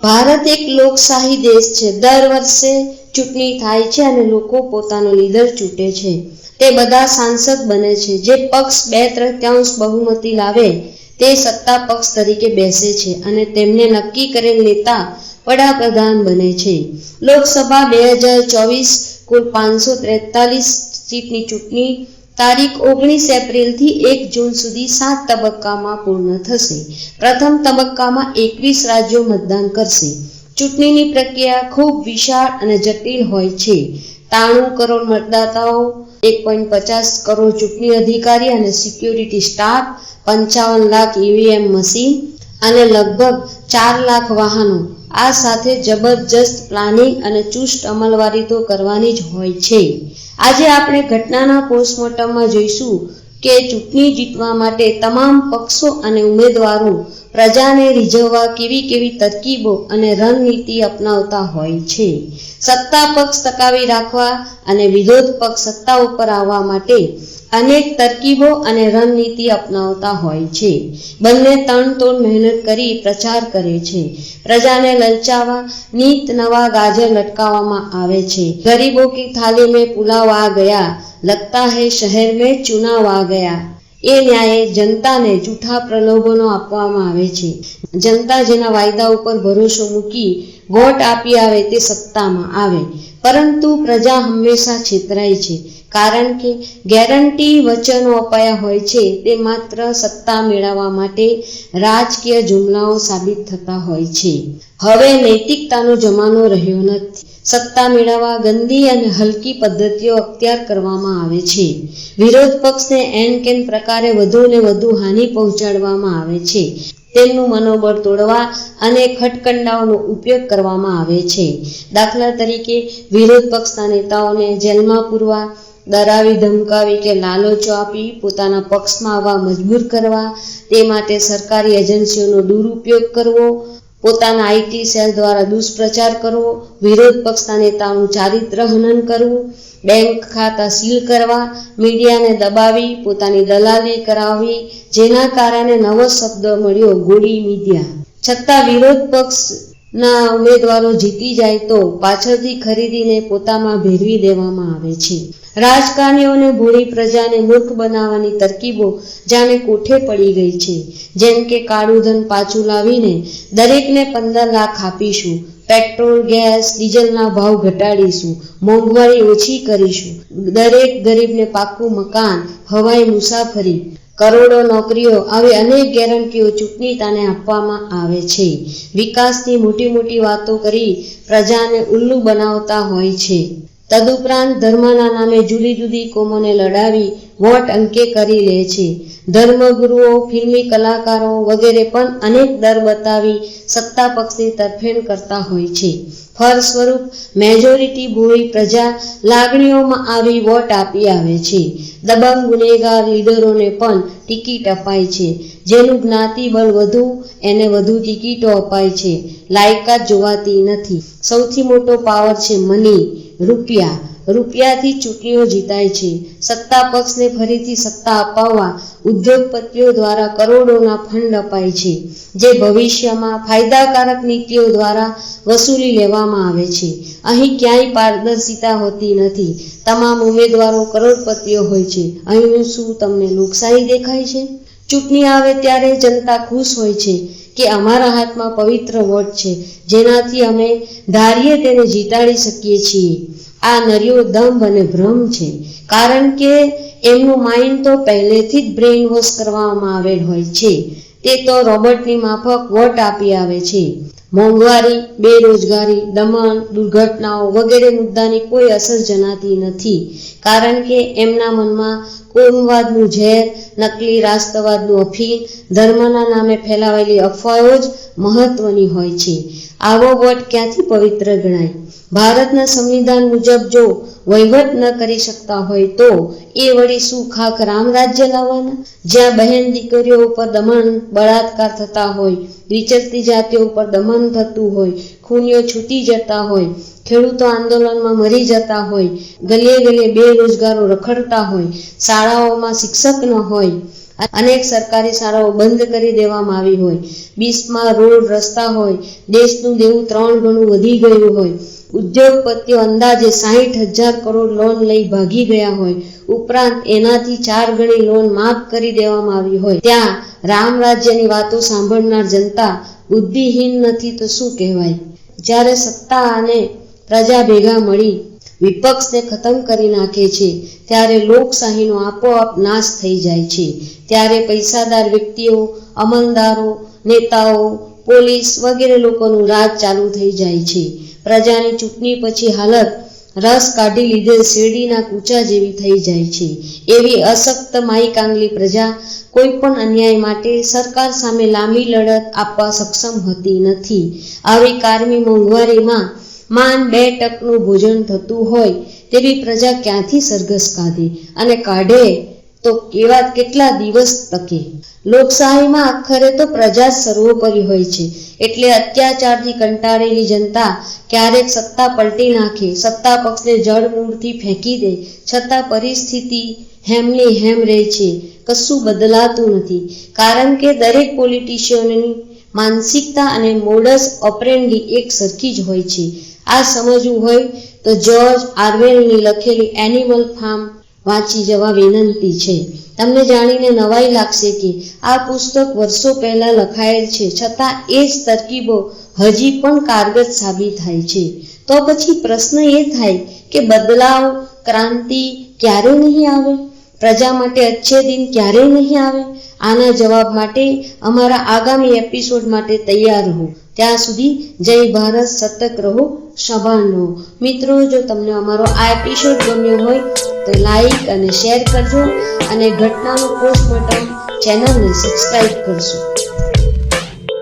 ભારત એક લોકશાહી દેશ છે। દર વર્ષે ચૂંટણી થાય છે અને લોકો પોતાનો લીડર ચૂંટે છે। તે બધા સાંસદ બને છે। જે પક્ષ 2/3 બહુમતી લાવે તે સત્તા પક્ષ તરીકે બેસે છે અને તેમને નક્કી કરેલ નેતા વડાપ્રધાન બને છે। લોકસભા 2024 કુલ 543 સીટની ચૂંટણી તારીખ 19 એપ્રિલથી 1 જૂન સુધી 7 તબક્કામાં પૂર્ણ થશે। પ્રથમ તબક્કામાં 21 રાજ્યો મતદાન કરશે। ચૂંટણીની પ્રક્રિયા ખૂબ વિશાળ અને જટિલ હોય છે। 93 કરોડ મતદાતાઓ, 1.50 કરોડ ચૂંટણી અધિકારી અને security staff, 55 lakh EVM machine અને લગભગ 4 લાખ વાહનો। આ સાથે જબરજસ્ત પ્લાનિંગ અને ચુસ્ત અમલવારી તો કરવાની જ હોય છે। આજે આપણે ઘટનાના પોસ્ટમોર્ટમમાં જોઈશું કે ચૂંટણી જીતવા માટે તમામ પક્ષો અને ઉમેદવારો પ્રજાને રીઝવવા કેવી તરકીબો અને રણનીતિ અપનાવતા હોય છે। સત્તા પક્ષ ટકાવી રાખવા અને વિરોધ પક્ષ સત્તા ઉપર આવવા માટે અનેક તરકીબો અને રણનીતિ અપનાવતા હોય છે। બંને તનતોડ મહેનત કરી પ્રચાર કરે છે। પ્રજાને લલચાવવા નીત નવા ગાજર લટકાવવામાં આવે છે। ગરીબો કી થાલી में पुलाव आ गया, लगता है शहर में चुनाव आ गया। એ ન્યાયે જનતાને જૂઠા પ્રલોભનો આપવામાં આવે છે। જનતા જેના વાયદા ઉપર ભરોસો મૂકી વોટ આપી આવે તે સત્તામાં આવે, પરંતુ પ્રજા હંમેશા છેતરાય છે, કારણ કે ગેરંટી વચનો અપાયા હોય છે તે માત્ર સત્તા મેળવવા માટે રાજકીય જુમલાઓ સાબિત થતા હોય છે। હવે નૈતિકતાનો જમાનો રહ્યો નથી। સત્તા મેળવવા ગંદી અને હલકી પદ્ધતિઓ અખ્તિયાર કરવામાં આવે છે। વિરોધ પક્ષને એન પ્રકારે વધુને વધુ હાનિ પહોંચાડવામાં આવે છે। તેમનું મનોબળ તોડવા અને ખટકંડાઓનો ઉપયોગ કરવામાં આવે છે। દાખલા તરીકે વિરોધ પક્ષના નેતાઓને જેલમાં પૂરવા, ડરાવી ધમકાવી કે લાલચો આપી પોતાના પક્ષમાં આવવા મજબૂર કરવા, તે માટે સરકારી એજન્સીઓનો દુરુપયોગ કરવો, પોતાના આઈટી સેલ દ્વારા દુષ્પ્રચાર કરવો, વિરોધ પક્ષના નેતાઓનું ચારિત્ર હનન કરવું, બેંક ખાતા સીલ કરવા, મીડિયાને દબાવી પોતાની દલાલી કરાવવી, જેના કારણે નવો શબ્દ મળ્યો ગોળી મીડિયા। છતાં વિરોધ પક્ષના ઉમેદવારો જીતી જાય તો પાછળથી ખરીદીને પોતામાં ભેળવી દેવામાં આવે છે। રાજકારણીઓને ભોળી પ્રજાને મૂર્ખ બનાવવાની તરકીબો જાણે કોઠે પડી ગઈ છે। જેમ કે કાળું ધન પાછું લાવીને દરેકને 15 લાખ આપીશું, પેટ્રોલ, ગેસ, ડીઝલના ભાવ ઘટાડીશું, મોંઘવારી ઓછી કરીશું, દરેક ગરીબને પાક્કું મકાન, હવાઈ મુસાફરી, કરોડો નોકરીઓ, આવી અનેક ગેરંટીઓ ચૂંટણી તાને આપવામાં આવે છે। વિકાસની મોટી વાતો કરી પ્રજાને ઉલ્લુ બનાવતા હોય છે। તદુપરાંત ધર્મના નામે જુદી કોમોને લડાવી વોટ અંકે કરી લે છે। ધર્મગુરુઓ, ફિલ્મી કલાકારો વગેરે પણ અનેક દર બતાવી સત્તા પક્ષની તરફેણ કરતા હોય છે। ફળ સ્વરૂપ મેજોરિટી ભોળી પ્રજા લાગણીઓમાં આવી વોટ આપી આવે છે। દબંગ ગુનેગાર લીડરોને પણ ટિકિટ અપાય છે। જેનું જ્ઞાતિબળ વધુ એને વધુ ટિકિટો અપાય છે। લાયકાત જોવાતી નથી। સૌથી મોટો પાવર છે મની, રૂપિયાથી ચૂંટણીઓ જીતાય છે। સત્તા પક્ષને ફરીથી સત્તા અપાવવા ઉદ્યોગપતિઓ દ્વારા કરોડોના ફંડ અપાય છે, જે ભવિષ્યમાં ફાયદાકારક નીતિઓ દ્વારા વસૂલી લેવામાં આવે છે। અહીં ક્યાંય પારદર્શિતા હોતી નથી। તમામ ઉમેદવારો કરોડપતિઓ હોય છે। અહીં શું તમને લોકશાહી દેખાય છે? ચૂંટણી આવે ત્યારે જનતા ખુશ હોય છે કે અમારા હાથમાં પવિત્ર વોટ છે, જેનાથી અમે ધારીએ તેને જીતાડી શકીએ છીએ। આ નર્યો દંભ અને ભ્રમ છે, કારણ કે એમનું માઇન્ડ તો પહેલેથી જ બ્રેઇન વોશ કરવામાં આવેલ હોય છે। તે તો રોબોટની માફક વોટ આપી આવે છે। મોંઘવારી, બેરોજગારી, દમન, દુર્ઘટનાઓ વગેરે મુદ્દાની કોઈ અસર જણાતી નથી, કારણ કે એમના મનમાં કોમવાદનું ઝેર, નકલી રાષ્ટ્રવાદનું અફીણ, ધર્મના નામે ફેલાવેલી અફવાઓ જ મહત્વની હોય છે। આવો વોટ ક્યાંથી પવિત્ર ગણાય? ભારતના સંવિધાન મુજબ જો વહીવટ ન કરી શકતા હોય તો એ વળી શું ખાખ રામ રાજ્ય લાવવાના? જ્યાં બહેન દીકરીઓ ઉપર દમન, બળાત્કાર થતા હોય, વિચરતી જાતિઓ ઉપર દમન થતું હોય, ખૂનીઓ છૂટી જતા હોય, ખેડૂતો આંદોલનમાં મરી જતા હોય, ગલીએ ગલીએ બેરોજગારો રખડતા હોય, શાળાઓમાં શિક્ષક ન હોય, અનેક સરકારી શાળાઓ બંધ કરી દેવામાં આવી હોય, 20માં રોડ રસ્તા હોય, દેશનું દેવું 3 ગણું વધી ગયું હોય, ઉદ્યોગપતિઓ અંદાજે 60,000 કરોડ લોન લઈ ભાગી ગયા હોય, ઉપરાંત એનાથી 4 ગણી લોન માફ કરી દેવામાં આવી હોય, ત્યાં રામ રાજ્યની વાતો સાંભળનાર જનતા બુદ્ધિહીન નથી તો શું કહેવાય? જ્યારે સત્તા અને પ્રજા ભેગા મળી વિપક્ષને ખતમ કરી નાખે છે, ત્યારે લોકશાહીનો આપોઆપ નાશ થઈ જાય છે. ત્યારે પૈસાદાર વ્યક્તિઓ, અમલદારો, નેતાઓ, પોલીસ વગેરે લોકોનું રાજ ચાલુ થઈ જાય છે. પ્રજાની ચૂંટણી પછી હાલત રસ કાઢી લીધેલ શેરડીના કૂચા જેવી થઈ જાય છે. એવી અશક્ત માઈકાંગલી પ્રજા કોઈ પણ અન્યાય માટે સરકાર સામે લાંબી લડત આપવા સક્ષમ હતી નથી. આવી કારમી મોંઘવારીમાં માંડ 2 ટકનું ભોજન થતું હોય તેવી પ્રજા ક્યાંથી સરઘસ કાઢે, અને કાઢે તો કેટલા દિવસ ટકે? લોકશાહીમાં આખરે તો પ્રજા જ સર્વોપરી હોય છે. એટલે અત્યાચારથી કંટાળેલી જનતા ક્યારેક સત્તા પલટી નાખે, સત્તા પક્ષને જડમૂળથી ફેંકી દે, છતાં પરિસ્થિતિ હેમની હેમ રહે છે, કશું બદલાતું નથી. કારણ કે દરેક પોલિટિશિયનની માનસિકતા અને મોડસ ઓપરેન્ડી એક સરખી જ હોય છે. આ સમજવું હોય તો જ્યોર્જ ઓરવેલની લખેલી એનિમલ ફાર્મ વાંચી જવા વિનંતી છે. તમને જાણીને નવાઈ લાગશે કે આ પુસ્તક વર્ષો પહેલા લખાયેલ છે, છતાં એ જ તરકીબો હજી પણ કારગર સાબિત થાય છે. તો પછી પ્રશ્ન એ થાય કે બદલાવ, ક્રાંતિ ક્યારે નહીં આવે? પ્રજા માટે અચ્છે દિન ક્યારે નહીં આવે? આના જવાબ માટે અમારા આગામી એપિસોડ માટે તૈયાર રહો. ત્યાં સુધી જય ભારત, સતર્ક રહો, સભાન રહો. મિત્રો, જો તમને અમારો આ એપિસોડ ગમ્યો હોય તો લાઈક અને શેર કરજો, અને ઘટનાનું પોસ્ટમોર્ટમ ચેનલને સબસ્ક્રાઇબ કરજો.